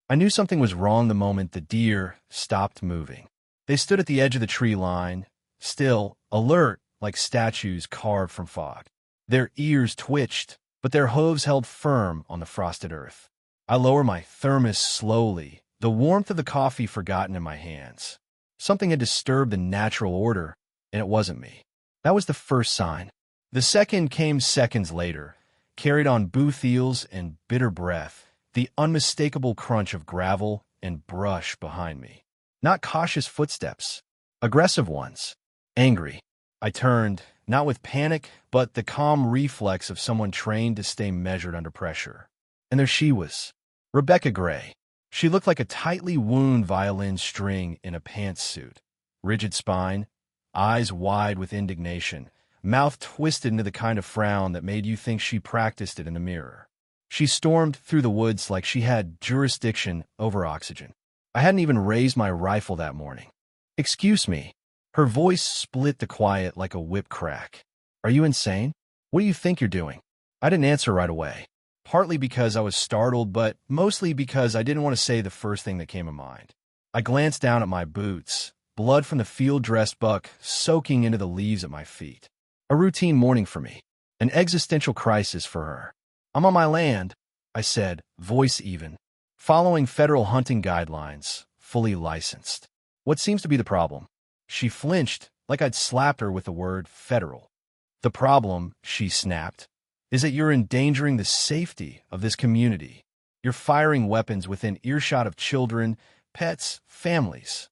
I knew something was wrong the moment the deer stopped moving. They stood at the edge of the tree line, still, alert, like statues carved from fog. Their ears twitched, but their hooves held firm on the frosted earth. I lower my thermos slowly, the warmth of the coffee forgotten in my hands. Something had disturbed the natural order, and it wasn't me. That was the first sign. The second came seconds later, carried on booth eels and bitter breath, the unmistakable crunch of gravel and brush behind me. Not cautious footsteps, aggressive ones, angry. I turned, not with panic, but the calm reflex of someone trained to stay measured under pressure. And there she was, Rebecca Gray. She looked like a tightly wound violin string in a pantsuit. Rigid spine, eyes wide with indignation, mouth twisted into the kind of frown that made you think she practiced it in the mirror. She stormed through the woods like she had jurisdiction over oxygen. I hadn't even raised my rifle that morning. "Excuse me." Her voice split the quiet like a whip crack. "Are you insane? What do you think you're doing?" I didn't answer right away, partly because I was startled, but mostly because I didn't want to say the first thing that came to mind. I glanced down at my boots, blood from the field-dressed buck soaking into the leaves at my feet. A routine morning for me, an existential crisis for her. "I'm on my land," I said, voice even, following federal hunting guidelines, fully licensed. "What seems to be the problem?" She flinched, like I'd slapped her with the word federal. "The problem," she snapped, "is that you're endangering the safety of this community. You're firing weapons within earshot of children, pets, families."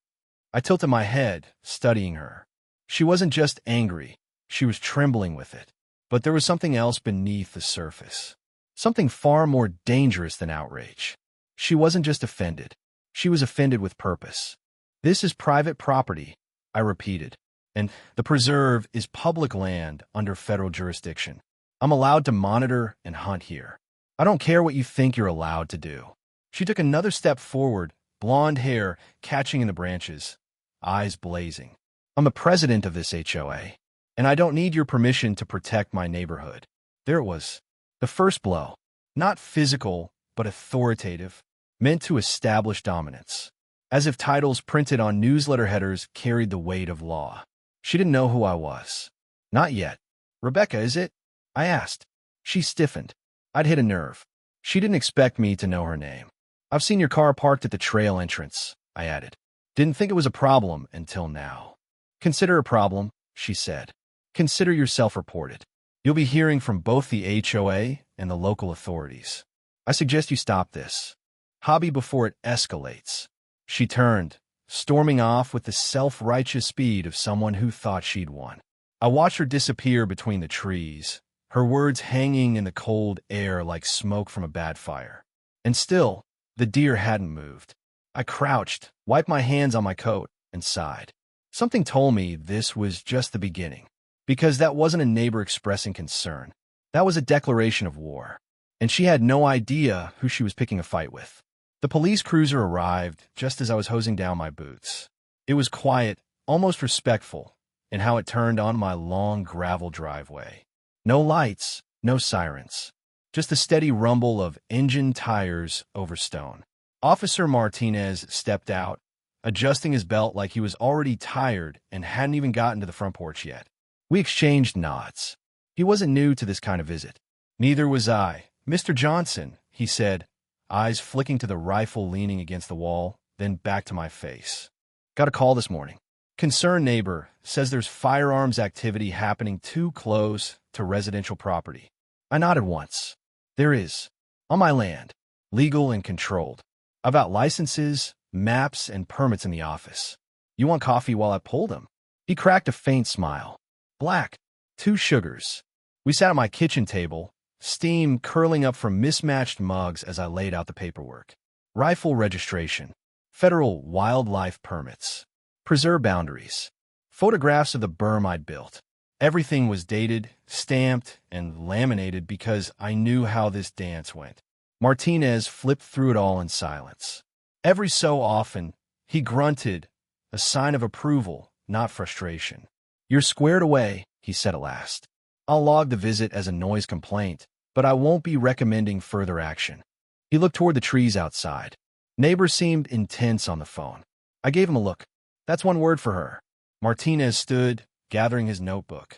I tilted my head, studying her. She wasn't just angry, she was trembling with it. But there was something else beneath the surface. Something far more dangerous than outrage. She wasn't just offended. She was offended with purpose. "This is private property," I repeated, "and the preserve is public land under federal jurisdiction. I'm allowed to monitor and hunt here. I don't care what you think you're allowed to do." She took another step forward, blonde hair catching in the branches, eyes blazing. "I'm the president of this HOA, and I don't need your permission to protect my neighborhood." There it was. The first blow. Not physical, but authoritative, meant to establish dominance. As if titles printed on newsletter headers carried the weight of law. She didn't know who I was. "Not yet." "Rebecca, is it?" I asked. She stiffened. I'd hit a nerve. She didn't expect me to know her name. "I've seen your car parked at the trail entrance," I added. "Didn't think it was a problem until now." "Consider a problem," she said. "Consider yourself reported. You'll be hearing from both the HOA and the local authorities. I suggest you stop this hobby before it escalates." She turned, storming off with the self-righteous speed of someone who thought she'd won. I watched her disappear between the trees, her words hanging in the cold air like smoke from a bad fire. And still, the deer hadn't moved. I crouched, wiped my hands on my coat, and sighed. Something told me this was just the beginning. Because that wasn't a neighbor expressing concern. That was a declaration of war. And she had no idea who she was picking a fight with. The police cruiser arrived just as I was hosing down my boots. It was quiet, almost respectful, in how it turned on my long gravel driveway. No lights, no sirens. Just the steady rumble of engine tires over stone. Officer Martinez stepped out, adjusting his belt like he was already tired and hadn't even gotten to the front porch yet. We exchanged nods. He wasn't new to this kind of visit. Neither was I. "Mr. Johnson," he said, eyes flicking to the rifle leaning against the wall, then back to my face. "Got a call this morning. Concerned neighbor says there's firearms activity happening too close to residential property." I nodded once. "There is. On my land. Legal and controlled. I've got licenses, maps, and permits in the office. You want coffee while I pull them?" He cracked a faint smile. "Black. 2 sugars." We sat at my kitchen table, steam curling up from mismatched mugs as I laid out the paperwork. Rifle registration, federal wildlife permits, preserve boundaries, photographs of the berm I'd built. Everything was dated, stamped, and laminated because I knew how this dance went. Martinez flipped through it all in silence. Every so often, he grunted, a sign of approval, not frustration. "You're squared away," he said at last. "I'll log the visit as a noise complaint, but I won't be recommending further action." He looked toward the trees outside. Neighbor seemed intense on the phone. I gave him a look. That's one word for her. Martinez stood, gathering his notebook.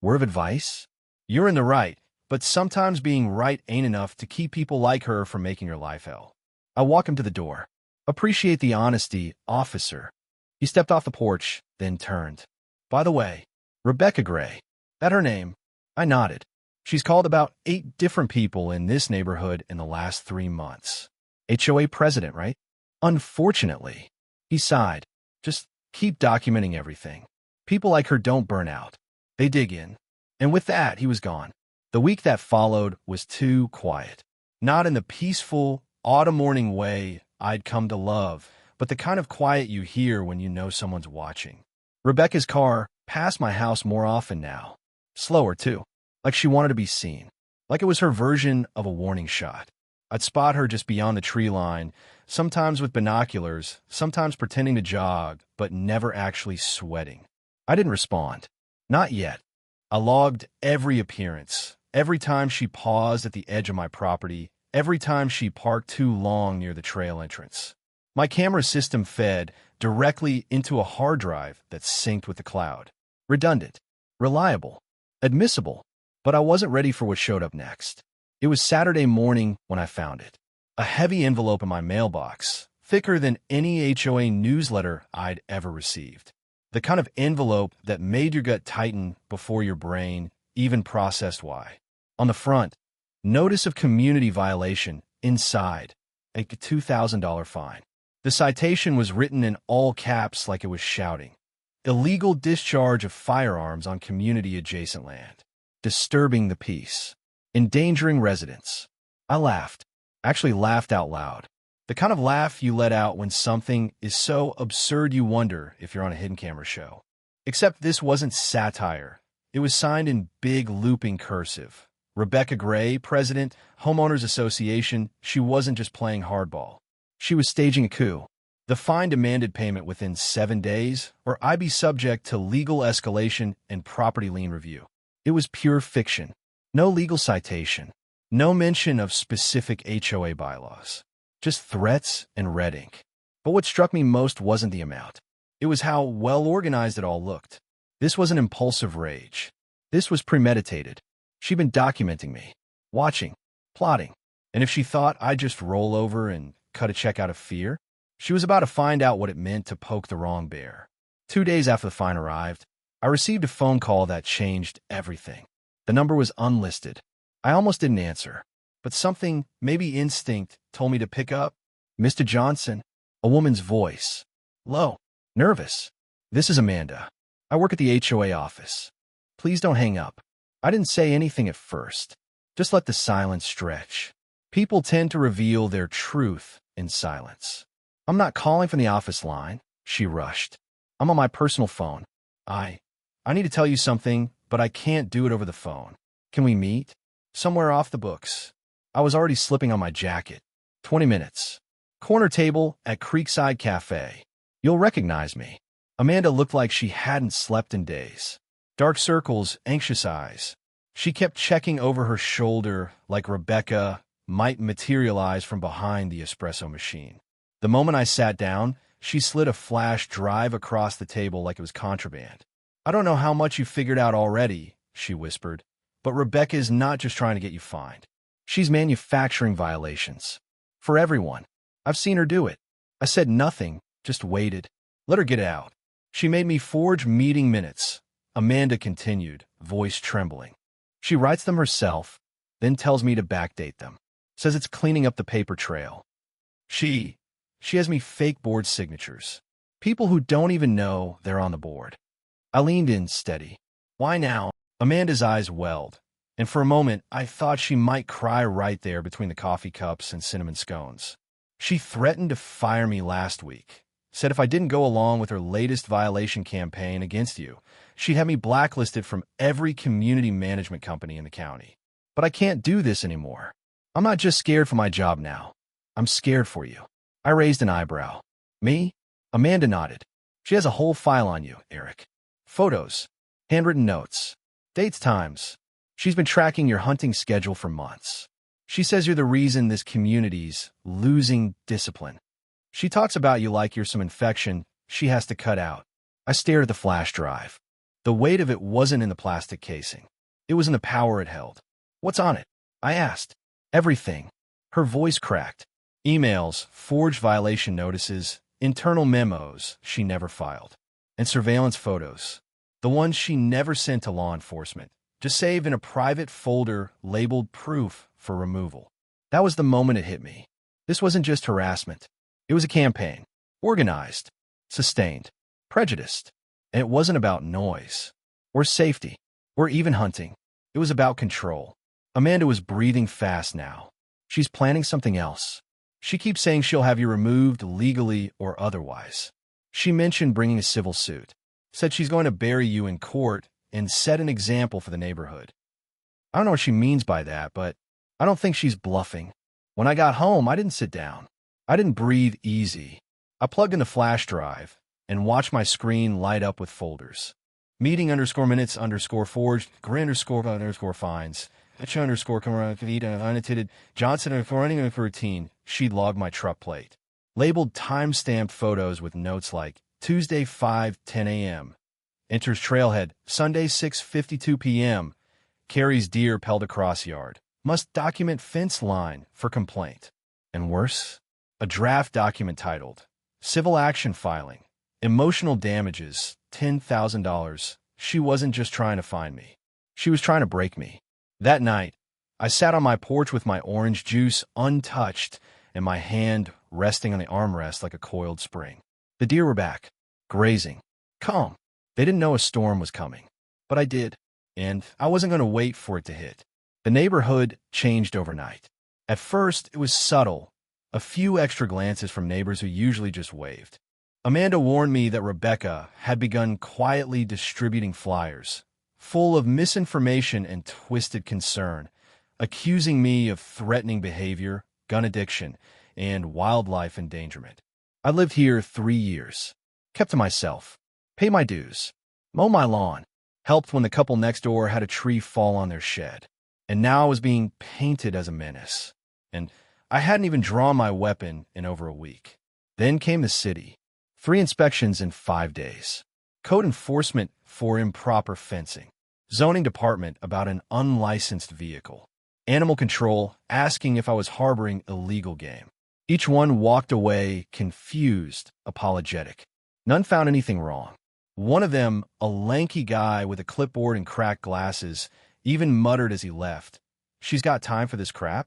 Word of advice? You're in the right, but sometimes being right ain't enough to keep people like her from making your life hell. I walk him to the door. Appreciate the honesty, officer. He stepped off the porch, then turned. By the way, Rebecca Gray. That her name? I nodded. She's called about 8 different people in this neighborhood in the last 3 months. HOA president, right? Unfortunately. He sighed. Just keep documenting everything. People like her don't burn out. They dig in. And with that, he was gone. The week that followed was too quiet. Not in the peaceful, autumn morning way I'd come to love, but the kind of quiet you hear when you know someone's watching. Rebecca's car passed my house more often now. Slower, too. Like she wanted to be seen. Like it was her version of a warning shot. I'd spot her just beyond the tree line, sometimes with binoculars, sometimes pretending to jog, but never actually sweating. I didn't respond. Not yet. I logged every appearance, every time she paused at the edge of my property, every time she parked too long near the trail entrance. My camera system fed directly into a hard drive that synced with the cloud. Redundant, reliable, admissible, but I wasn't ready for what showed up next. It was Saturday morning when I found it. A heavy envelope in my mailbox, thicker than any HOA newsletter I'd ever received. The kind of envelope that made your gut tighten before your brain even processed why. On the front, notice of community violation. Inside, a $2,000 fine. The citation was written in all caps like it was shouting. Illegal discharge of firearms on community-adjacent land. Disturbing the peace. Endangering residents. I laughed. Actually laughed out loud. The kind of laugh you let out when something is so absurd you wonder if you're on a hidden camera show. Except this wasn't satire. It was signed in big looping cursive. Rebecca Gray, President, Homeowners Association. She wasn't just playing hardball. She was staging a coup. The fine demanded payment within 7 days, or I'd be subject to legal escalation and property lien review. It was pure fiction. No legal citation. No mention of specific HOA bylaws. Just threats and red ink. But what struck me most wasn't the amount. It was how well organized it all looked. This wasn't impulsive rage. This was premeditated. She'd been documenting me, watching, plotting. And if she thought I'd just roll over and cut a check out of fear, she was about to find out what it meant to poke the wrong bear. 2 days after the fine arrived, I received a phone call that changed everything. The number was unlisted. I almost didn't answer, but something, maybe instinct, told me to pick up. Mr. Johnson, a woman's voice. Low, nervous. This is Amanda. I work at the HOA office. Please don't hang up. I didn't say anything at first. Just let the silence stretch. People tend to reveal their truth in silence. I'm not calling from the office line, she rushed. I'm on my personal phone. I need to tell you something, but I can't do it over the phone. Can we meet? Somewhere off the books. I was already slipping on my jacket. 20 minutes. Corner table at Creekside Cafe. You'll recognize me. Amanda looked like she hadn't slept in days. Dark circles, anxious eyes. She kept checking over her shoulder like Rebecca might materialize from behind the espresso machine. The moment I sat down, she slid a flash drive across the table like it was contraband. I don't know how much you figured out already, she whispered, but Rebecca is not just trying to get you fined. She's manufacturing violations. For everyone. I've seen her do it. I said nothing, just waited. Let her get it out. She made me forge meeting minutes. Amanda continued, voice trembling. She writes them herself, then tells me to backdate them. Says it's cleaning up the paper trail. She has me fake board signatures. People who don't even know they're on the board. I leaned in steady. Why now? Amanda's eyes welled, and for a moment I thought she might cry right there between the coffee cups and cinnamon scones. She threatened to fire me last week. Said if I didn't go along with her latest violation campaign against you, she'd have me blacklisted from every community management company in the county. But I can't do this anymore. I'm not just scared for my job now. I'm scared for you. I raised an eyebrow. Me? Amanda nodded. She has a whole file on you, Eric. Photos, handwritten notes, dates, times. She's been tracking your hunting schedule for months. She says you're the reason this community's losing discipline. She talks about you like you're some infection she has to cut out. I stared at the flash drive. The weight of it wasn't in the plastic casing. It was in the power it held. What's on it? I asked. Everything. Her voice cracked. Emails, forged violation notices, internal memos she never filed, and surveillance photos. The ones she never sent to law enforcement, just saved in a private folder labeled proof for removal. That was the moment it hit me. This wasn't just harassment. It was a campaign. Organized. Sustained. Prejudiced. And it wasn't about noise. Or safety. Or even hunting. It was about control. Amanda was breathing fast now. She's planning something else. She keeps saying she'll have you removed legally or otherwise. She mentioned bringing a civil suit. Said she's going to bury you in court and set an example for the neighborhood. I don't know what she means by that, but I don't think she's bluffing. When I got home, I didn't sit down. I didn't breathe easy. I plugged in the flash drive and watched my screen light up with folders. Meeting_minutes_forged, grin_fines, H_comma unattended, Johnson running for routine. She'd logged my truck plate. Labeled time-stamped photos with notes like Tuesday 5:10 a.m. Enters trailhead, Sunday 6:52 p.m. Carries deer pelled across yard. Must document fence line for complaint. And worse, a draft document titled Civil Action Filing. Emotional damages, $10,000. She wasn't just trying to find me. She was trying to break me. That night, I sat on my porch with my orange juice untouched and my hand resting on the armrest like a coiled spring. The deer were back, grazing, calm. They didn't know a storm was coming, but I did, and I wasn't going to wait for it to hit. The neighborhood changed overnight. At first, it was subtle, a few extra glances from neighbors who usually just waved. Amanda warned me that Rebecca had begun quietly distributing flyers, full of misinformation and twisted concern, accusing me of threatening behavior, gun addiction, and wildlife endangerment. I lived here 3 years, kept to myself, paid my dues, mowed my lawn, helped when the couple next door had a tree fall on their shed, and now I was being painted as a menace. And I hadn't even drawn my weapon in over a week. Then came the city. 3 inspections in 5 days. Code enforcement for improper fencing. Zoning department about an unlicensed vehicle. Animal control asking if I was harboring illegal game. Each one walked away confused, apologetic. None found anything wrong. One of them, a lanky guy with a clipboard and cracked glasses, even muttered as he left, "She's got time for this crap?"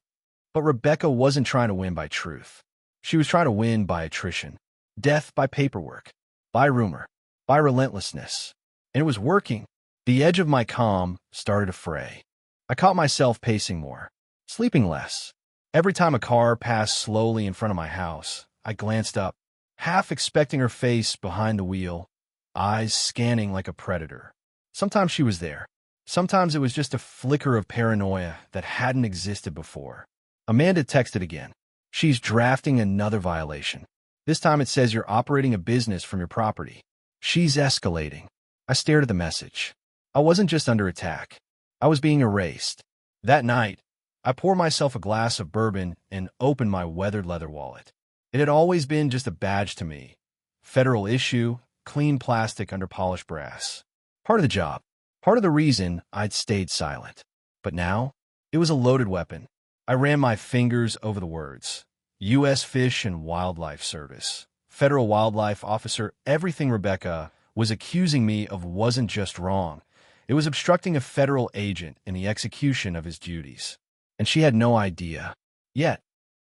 But Rebecca wasn't trying to win by truth. She was trying to win by attrition. Death by paperwork, by rumor, by relentlessness. And it was working. The edge of my calm started to fray. I caught myself pacing more, sleeping less. Every time a car passed slowly in front of my house, I glanced up, half expecting her face behind the wheel, eyes scanning like a predator. Sometimes she was there. Sometimes it was just a flicker of paranoia that hadn't existed before. Amanda texted again. She's drafting another violation. This time it says you're operating a business from your property. She's escalating. I stared at the message. I wasn't just under attack. I was being erased. That night, I poured myself a glass of bourbon and opened my weathered leather wallet. It had always been just a badge to me. Federal issue, clean plastic under polished brass. Part of the job. Part of the reason I'd stayed silent. But now, it was a loaded weapon. I ran my fingers over the words. U.S. Fish and Wildlife Service. Federal Wildlife Officer. Everything Rebecca was accusing me of wasn't just wrong. It was obstructing a federal agent in the execution of his duties. And she had no idea. Yet,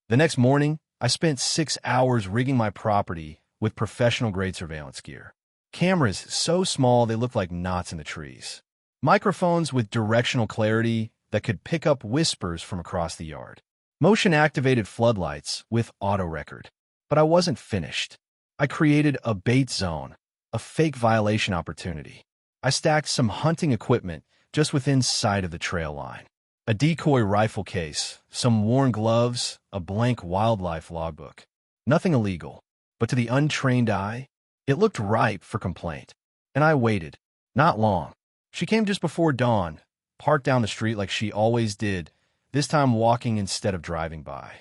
the next morning, I spent 6 hours rigging my property with professional-grade surveillance gear. Cameras so small they looked like knots in the trees. Microphones with directional clarity that could pick up whispers from across the yard. Motion-activated floodlights with auto-record. But I wasn't finished. I created a bait zone, a fake violation opportunity. I stacked some hunting equipment just within sight of the trail line. A decoy rifle case, some worn gloves, a blank wildlife logbook. Nothing illegal, but to the untrained eye, it looked ripe for complaint. And I waited. Not long. She came just before dawn, parked down the street like she always did, this time walking instead of driving by.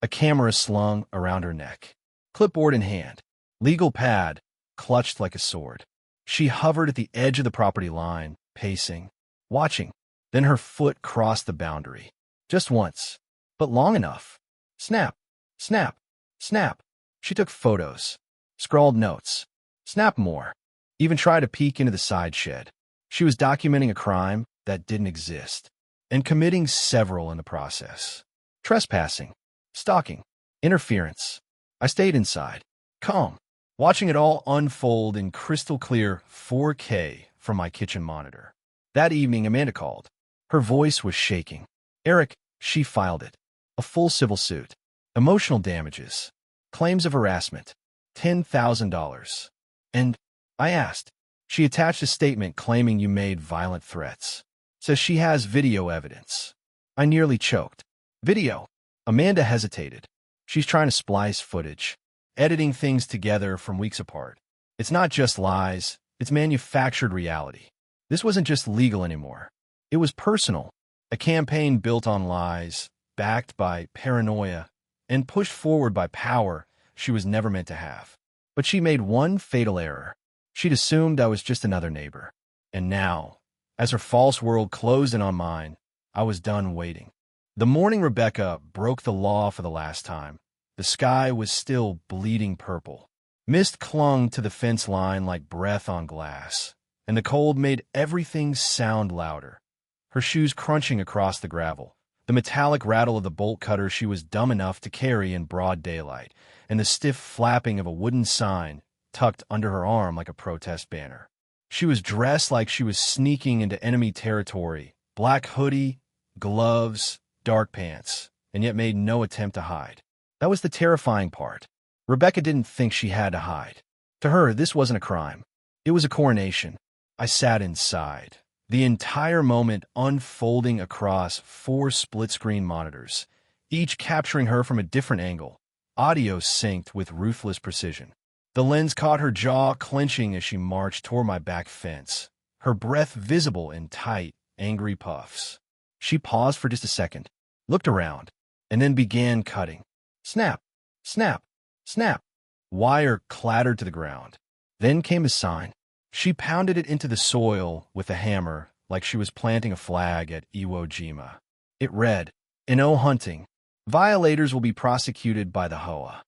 A camera slung around her neck. clipboard in hand, legal pad clutched like a sword. She hovered at the edge of the property line, pacing, watching. Then her foot crossed the boundary. Just once, but long enough. Snap, snap, snap. She took photos, scrawled notes, snapped more, even tried to peek into the side shed. She was documenting a crime that didn't exist, and committing several in the process. Trespassing, stalking, interference. I stayed inside, calm, watching it all unfold in crystal clear 4K from my kitchen monitor. That evening, Amanda called. Her voice was shaking. Eric, she filed it. A full civil suit. Emotional damages. Claims of harassment. $10,000. And I asked. She attached a statement claiming you made violent threats. Says she has video evidence. I nearly choked. Video. Amanda hesitated. She's trying to splice footage, editing things together from weeks apart. It's not just lies, it's manufactured reality. This wasn't just legal anymore. It was personal. A campaign built on lies, backed by paranoia, and pushed forward by power she was never meant to have. But she made one fatal error. She'd assumed I was just another neighbor. And now, as her false world closed in on mine, I was done waiting. The morning Rebecca broke the law for the last time, the sky was still bleeding purple. Mist clung to the fence line like breath on glass, and the cold made everything sound louder. Her shoes crunching across the gravel, the metallic rattle of the bolt cutter she was dumb enough to carry in broad daylight, and the stiff flapping of a wooden sign tucked under her arm like a protest banner. She was dressed like she was sneaking into enemy territory, black hoodie, gloves, dark pants, and yet made no attempt to hide. That was the terrifying part. Rebecca didn't think she had to hide. To her, this wasn't a crime. It was a coronation. I sat inside, the entire moment unfolding across 4 split-screen monitors, each capturing her from a different angle, audio synced with ruthless precision. The lens caught her jaw clenching as she marched toward my back fence, her breath visible in tight, angry puffs. She paused for just a second, looked around, and then began cutting. Snap, snap, snap. Wire clattered to the ground. Then came a sign. She pounded it into the soil with a hammer like she was planting a flag at Iwo Jima. It read, "No hunting. Violators will be prosecuted by the HOA."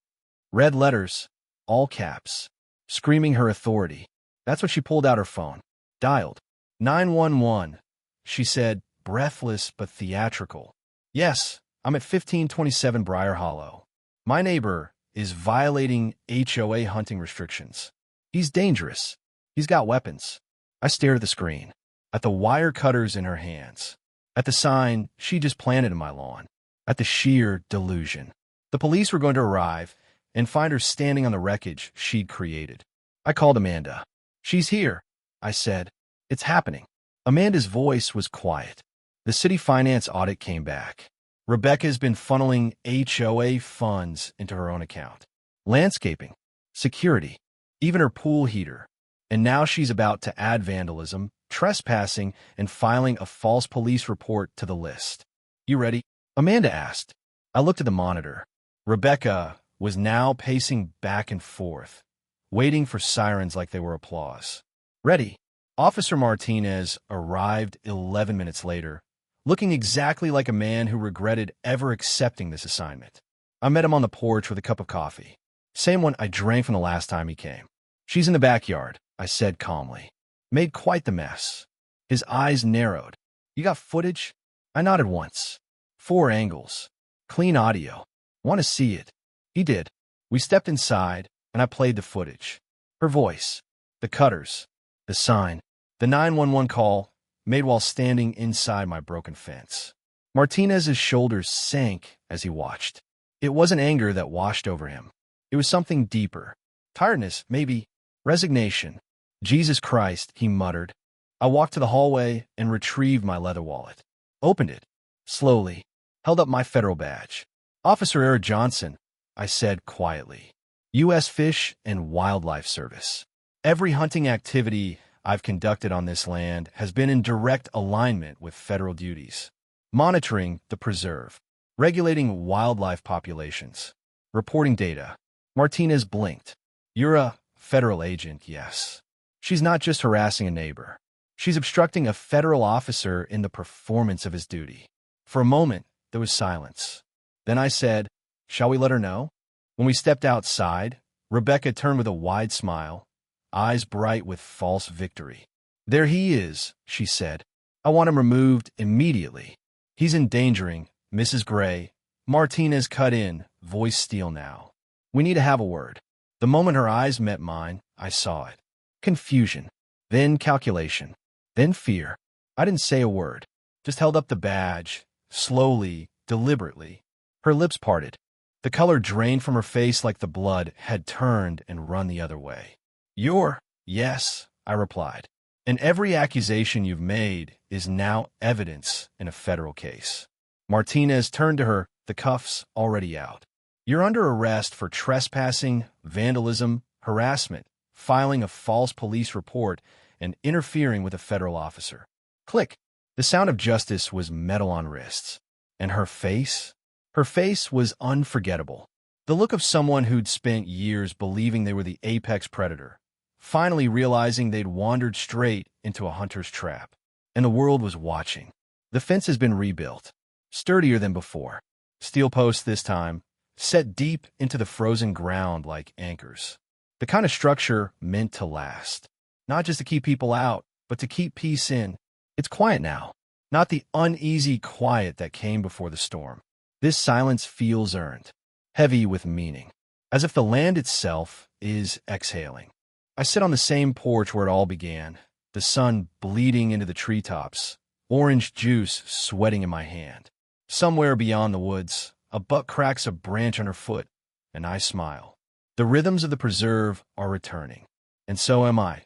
Red letters, all caps, screaming her authority. That's when she pulled out her phone. Dialed. 911. She said, breathless but theatrical. "Yes, I'm at 1527 Briar Hollow. My neighbor is violating HOA hunting restrictions. He's dangerous. He's got weapons." I stared at the screen, at the wire cutters in her hands, at the sign she just planted in my lawn, at the sheer delusion. The police were going to arrive and find her standing on the wreckage she'd created. I called Amanda. "She's here," I said. "It's happening." Amanda's voice was quiet. The city finance audit came back. Rebecca's been funneling HOA funds into her own account. Landscaping, security, even her pool heater. And now she's about to add vandalism, trespassing, and filing a false police report to the list. "You ready?" Amanda asked. I looked at the monitor. Rebecca was now pacing back and forth, waiting for sirens like they were applause. "Ready." Officer Martinez arrived 11 minutes later, looking exactly like a man who regretted ever accepting this assignment. I met him on the porch with a cup of coffee. Same one I drank from the last time he came. "She's in the backyard," I said calmly. Made quite the mess. His eyes narrowed. "You got footage?" I nodded once. 4 angles. Clean audio. "Want to see it?" He did. We stepped inside, and I played the footage. Her voice. The cutters. The sign. The 911 call, made while standing inside my broken fence. Martinez's shoulders sank as he watched. It wasn't anger that washed over him. It was something deeper. Tiredness, maybe. Resignation. "Jesus Christ," he muttered. I walked to the hallway and retrieved my leather wallet. Opened it. Slowly. Held up my federal badge. "Officer Eric Johnson," I said quietly. "U.S. Fish and Wildlife Service. Every hunting activity I've conducted on this land has been in direct alignment with federal duties. Monitoring the preserve, regulating wildlife populations, reporting data, Martinez blinked. You're a federal agent, yes. She's not just harassing a neighbor. She's obstructing a federal officer in the performance of his duty. For a moment, there was silence. Then I said, shall we let her know? When we stepped outside, Rebecca turned with a wide smile, eyes bright with false victory. There he is, she said. I want him removed immediately. He's endangering Mrs. Gray. Martinez cut in, voice steel now. We need to have a word. The moment her eyes met mine, I saw it. Confusion, then calculation, then fear. I didn't say a word, just held up the badge, slowly, deliberately. Her lips parted. The color drained from her face like the blood had turned and run the other way. Yes, I replied. And every accusation you've made is now evidence in a federal case. Martinez turned to her, the cuffs already out. You're under arrest for trespassing, vandalism, harassment, filing a false police report, and interfering with a federal officer. Click. The sound of justice was metal on wrists. And her face? Her face was unforgettable. The look of someone who'd spent years believing they were the apex predator, finally realizing they'd wandered straight into a hunter's trap. And the world was watching. The fence has been rebuilt, sturdier than before. Steel posts this time, set deep into the frozen ground like anchors. The kind of structure meant to last. Not just to keep people out, but to keep peace in. It's quiet now. Not the uneasy quiet that came before the storm. This silence feels earned, heavy with meaning, as if the land itself is exhaling. I sit on the same porch where it all began, the sun bleeding into the treetops, orange juice sweating in my hand. Somewhere beyond the woods, a buck cracks a branch underfoot, and I smile. The rhythms of the preserve are returning, and so am I.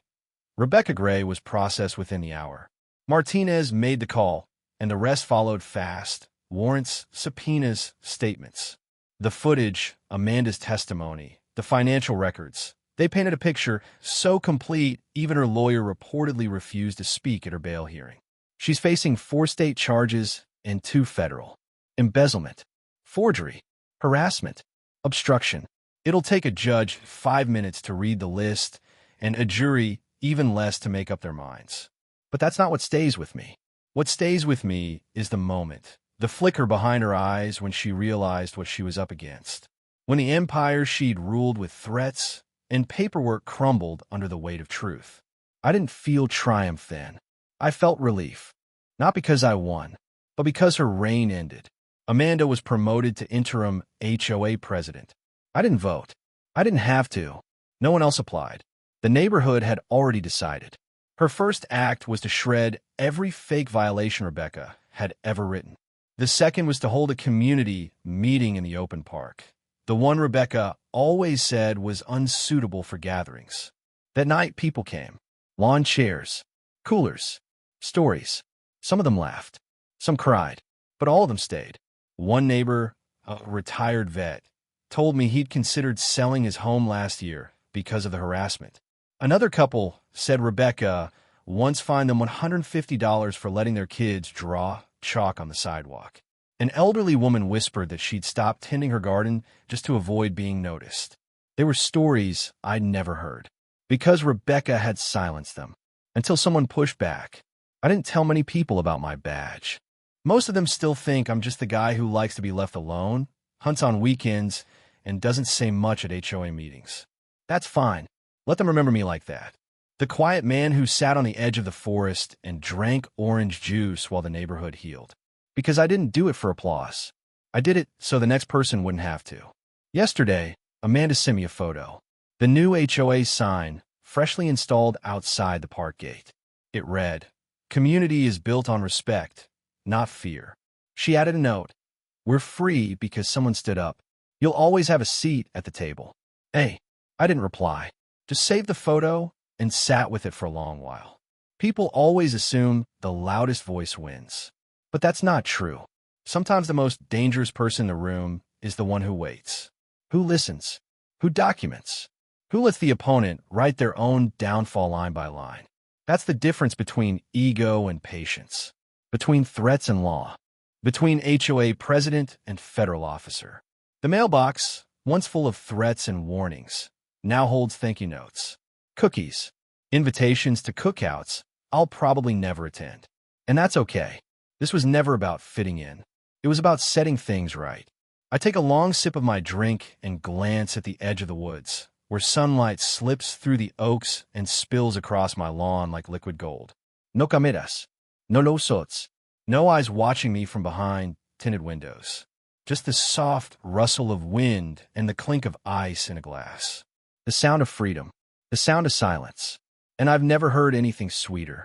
Rebecca Gray was processed within the hour. Martinez made the call, and the rest followed fast. Warrants, subpoenas, statements. The footage, Amanda's testimony, the financial records. They painted a picture so complete, even her lawyer reportedly refused to speak at her bail hearing. She's facing 4 state charges and 2 federal. Embezzlement, forgery, harassment, obstruction. It'll take a judge 5 minutes to read the list, and a jury even less to make up their minds. But that's not what stays with me. What stays with me is the moment, the flicker behind her eyes when she realized what she was up against. When the empire she'd ruled with threats and paperwork crumbled under the weight of truth. I didn't feel triumph then. I felt relief. Not because I won, but because her reign ended. Amanda was promoted to interim HOA president. I didn't vote. I didn't have to. No one else applied. The neighborhood had already decided. Her first act was to shred every fake violation Rebecca had ever written. The second was to hold a community meeting in the open park, the one Rebecca always said was unsuitable for gatherings. That night, people came. Lawn chairs, coolers, stories. Some of them laughed. Some cried. But all of them stayed. One neighbor, a retired vet, told me he'd considered selling his home last year because of the harassment. Another couple said Rebecca once fined them $150 for letting their kids draw chalk on the sidewalk. An elderly woman whispered that she'd stopped tending her garden just to avoid being noticed. They were stories I'd never heard, because Rebecca had silenced them, until someone pushed back. I didn't tell many people about my badge. Most of them still think I'm just the guy who likes to be left alone, hunts on weekends, and doesn't say much at HOA meetings. That's fine. Let them remember me like that. The quiet man who sat on the edge of the forest and drank orange juice while the neighborhood healed. Because I didn't do it for applause. I did it so the next person wouldn't have to. Yesterday, Amanda sent me a photo. The new HOA sign, freshly installed outside the park gate. It read, "Community is built on respect, not fear." She added a note, "We're free because someone stood up. You'll always have a seat at the table." Hey, I didn't reply. Just saved the photo and sat with it for a long while. People always assume the loudest voice wins. But that's not true. Sometimes the most dangerous person in the room is the one who waits, who listens, who documents, who lets the opponent write their own downfall line by line. That's the difference between ego and patience, between threats and law, between HOA president and federal officer. The mailbox, once full of threats and warnings, now holds thank you notes, cookies, invitations to cookouts I'll probably never attend. And that's okay. This was never about fitting in. It was about setting things right. I take a long sip of my drink and glance at the edge of the woods, where sunlight slips through the oaks and spills across my lawn like liquid gold. No cameras. No sots. No eyes watching me from behind tinted windows. Just the soft rustle of wind and the clink of ice in a glass. The sound of freedom. The sound of silence. And I've never heard anything sweeter.